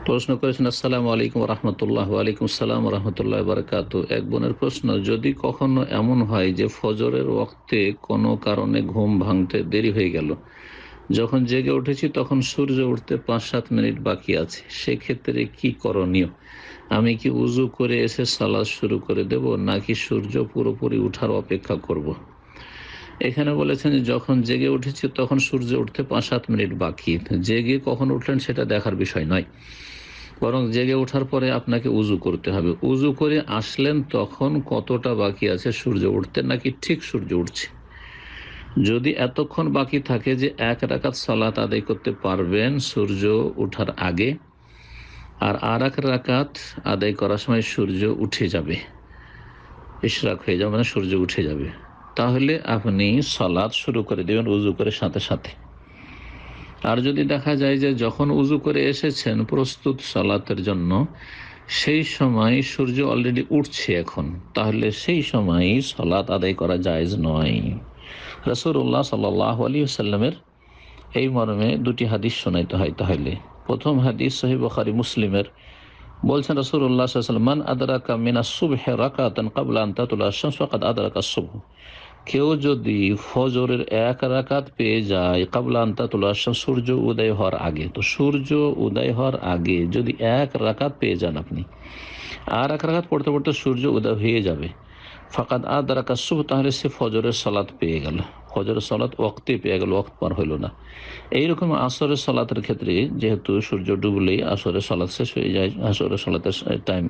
প্রশ্ন করেছেন, আসসালামু আলাইকুম রহমতুল্লাহ। ওয়ালাইকুম আসসালাম রহমতুল্লাহ বারকাত। এক বোনের প্রশ্ন, যদি কখনো এমন হয় যে ফজরের ওয়াক্তে কোনো কারণে ঘুম ভাঙতে দেরি হয়ে গেল, যখন জেগে উঠেছি তখন সূর্য উঠতে 5-7 মিনিট বাকি আছে, সেক্ষেত্রে কি করণীয়? আমি কি উজু করে এসে সালাত শুরু করে দেব, নাকি সূর্য পুরোপুরি উঠার অপেক্ষা করব? এখানে বলেছেন যখন জেগে উঠেছি তখন সূর্য উঠতে 5-7 মিনিট বাকি। জেগে কখন উঠলেন সেটা দেখার বিষয় নয়, বরং জেগে ওঠার পরে আপনাকে উজু করতে হবে। উজু করে আসলেন তখন কতটা বাকি আছে সূর্য উঠতে, নাকি ঠিক সূর্য উঠছে। যদি এতক্ষণ বাকি থাকে যে এক রাকাত সালাত আদায় করতে পারবেন সূর্য ওঠার আগে, আর এক রাকাত আদায় করার সময় সূর্য উঠে যাবে, ইশরাক হয়ে যাবে, মানে সূর্য উঠে যাবে, তাহলে আপনি সালাত শুরু করে দেবেন উজু করে সাথে সাথে। আর যদি দেখা যায় যে যখন উজু করে এসেছেন প্রস্তুত সালাতের জন্য, সেই সময় সূর্য অলরেডি উঠছে এখন, তাহলে সেই সময় সালাত আদায় করা জায়েজ নয়। রাসূলুল্লাহ সাল্লাল্লাহু আলাইহি ওয়াসাল্লামের এই মর্মে দুটি হাদিস শোনাইতে হয়। তাহলে প্রথম হাদিস সহিহ বুখারী মুসলিমের, বলছেন রাসূলুল্লাহ সাল্লাল্লাহু আলাইহি ওয়াসাল্লাম, মান আদরাকা মিনাস সুবহি রাকাতান ক্বাবলা আন তাতুলা আশ-শামস ফাকাদ আদরাকা আস-সুবহ। কেউ যদি ফজরের এক রাকাত পেয়ে যায় ক্বাবলা আন তাতুলা আশ-শামস, সূর্য উদয় হওয়ার আগে, তো সূর্য উদয় হওয়ার আগে যদি এক রাকাত পেয়ে যান আপনি, আর এক রাকাত পড়তে পড়তে সূর্য উদয় হয়ে যাবে, ফাকাদ আদরাকা আস-সুবহ, তাহলে সে ফজরের সালাত পেয়ে গেল, ফজরের সালাত ওয়াক্তে পেয়ে গেল, ওয়াক্ত পার হইল না। এইরকম আসরের সালাতের ক্ষেত্রে যেহেতু সূর্য ডুবলেই আসরের সালাত শেষ হয়ে যায়, আসরের সালাতের টাইম।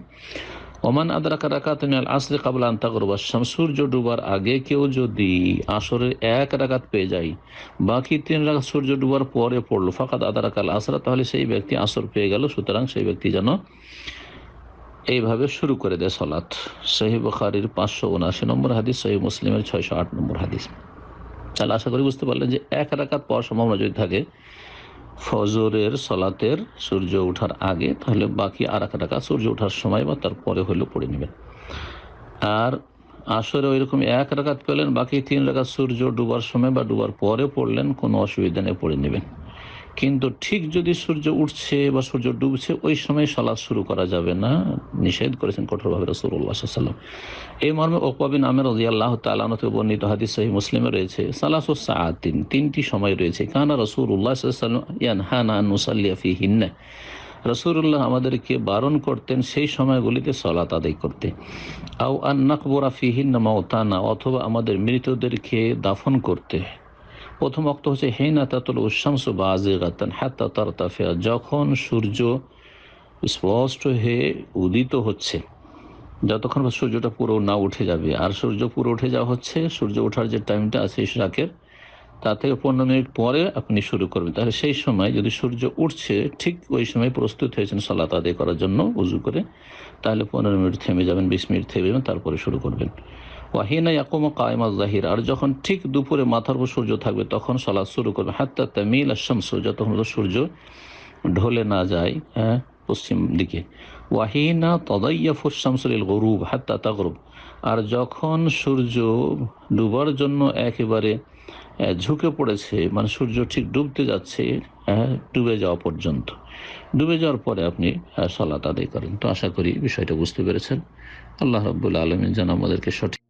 ওমান আদরাকা রাকাতান মিনাল আসরি ক্বাবলা আন তাগরুবা আশ-শামস, সূর্য ডুবার আগে কেউ যদি আসরের এক রাকাত পেয়ে যায়, বাকি 3 রাকাত সূর্য ডুবার পরে পড়লো, ফাকাদ আদরাকাল আসরা, তাহলে সেই ব্যক্তি আসর পেয়ে গেল। সুতরাং সেই ব্যক্তি যেন এইভাবে শুরু করে দেয় সালাত। সহিহ বুখারীর 579 নম্বর হাদিস, সহিহ মুসলিমের 608 নম্বর হাদিস। তাহলে আশা করি বুঝতে পারলেন যে এক রাকাত পাওয়ার সম্ভাবনা যদি থাকে ফজরের সালাতের সূর্য ওঠার আগে, তাহলে বাকি আর এক রাকাত সূর্য ওঠার সময় বা তারপরে হলেও পড়ে নেবেন। আর আসরে ওইরকম এক রাকাত পেলেন, বাকি 3 রাকাত সূর্য ডুবার সময় বা ডুবার পরে পড়লেন, কোনো অসুবিধা নেই, পড়ে নেবেন। কিন্তু ঠিক যদি সূর্য উঠছে বা সূর্য ডুবছে, ওই সময় সালাত শুরু করা যাবে না, নিষেধ করেছেন কঠোরভাবে রাসূলুল্লাহ সাল্লাল্লাহু আলাইহি ওয়াসাল্লাম। এই মর্মে উকবা বিন আমির রাদিয়াল্লাহু তাআলা আনহু থেকে বর্ণিত হাদিস সহিহ মুসলিমে রয়েছে, সালাসু সাআতিন, 3টি সময় রয়েছে, কানা রাসূলুল্লাহ সাল্লাল্লাহু আলাইহি ওয়াসাল্লাম ইয়ানহানা আন নুসাল্লিয়া ফিহিন্না, রাসূলুল্লাহ আমাদেরকে বারণ করতেন সেই সময়গুলিতে সালাত আদায় করতে। আও আন নাকবুরা ফিহিন্না মাউতানা, অথবা আমাদের মৃতদেরকে দাফন করতে। প্রথম ওয়াক্ত হচ্ছে হিনা তাতুলু আশ-শামসু বাযিগাতান হাত্তা তারতাফিয়া, যখন সূর্য স্পষ্ট হয়ে উদিত হচ্ছে, যতক্ষণ সূর্যটা পুরো না উঠে যাবে। আর সূর্য পুরো উঠে যাওয়া হচ্ছে, সূর্য ওঠার যে টাইমটা আছে ইশরাকের, তা থেকে 15 মিনিট পরে আপনি শুরু করবেন। তাহলে সেই সময় যদি সূর্য উঠছে, ঠিক ওই সময় প্রস্তুত হয়েছেন সালাত আদায় করার জন্য উজু করে, তাহলে 15 মিনিট থেমে যাবেন, 20 মিনিট থেমে যাবেন, তারপরে শুরু করবেন। ওয়াহিনা ইয়াকুমু কায়িমাজ যাহির, আর যখন ঠিক দুপুরে মাথার উপর সূর্য থাকবে তখন সালাত শুরু করবে, হাত্তা তামিল আশ-শামসু, যতক্ষণ সূর্য ঢলে না যায় পশ্চিম দিকে। ওয়াহিনা তাদাইয়াফু আশ-শামসু লিল গুরুব হাত্তা তাগরুব, আর যখন সূর্য ডুবার জন্য একেবারে ঝুঁকে পড়েছে, মানে সূর্য ঠিক ডুবতে যাচ্ছে, ডুবে যাওয়া পর্যন্ত, ডুবে যাওয়ার পরে আপনি সালাত আদায় করেন। তো আশা করি বিষয়টা বুঝতে পেরেছেন। আল্লাহ রাব্বুল আলামিন যেন আমাদেরকে সঠিক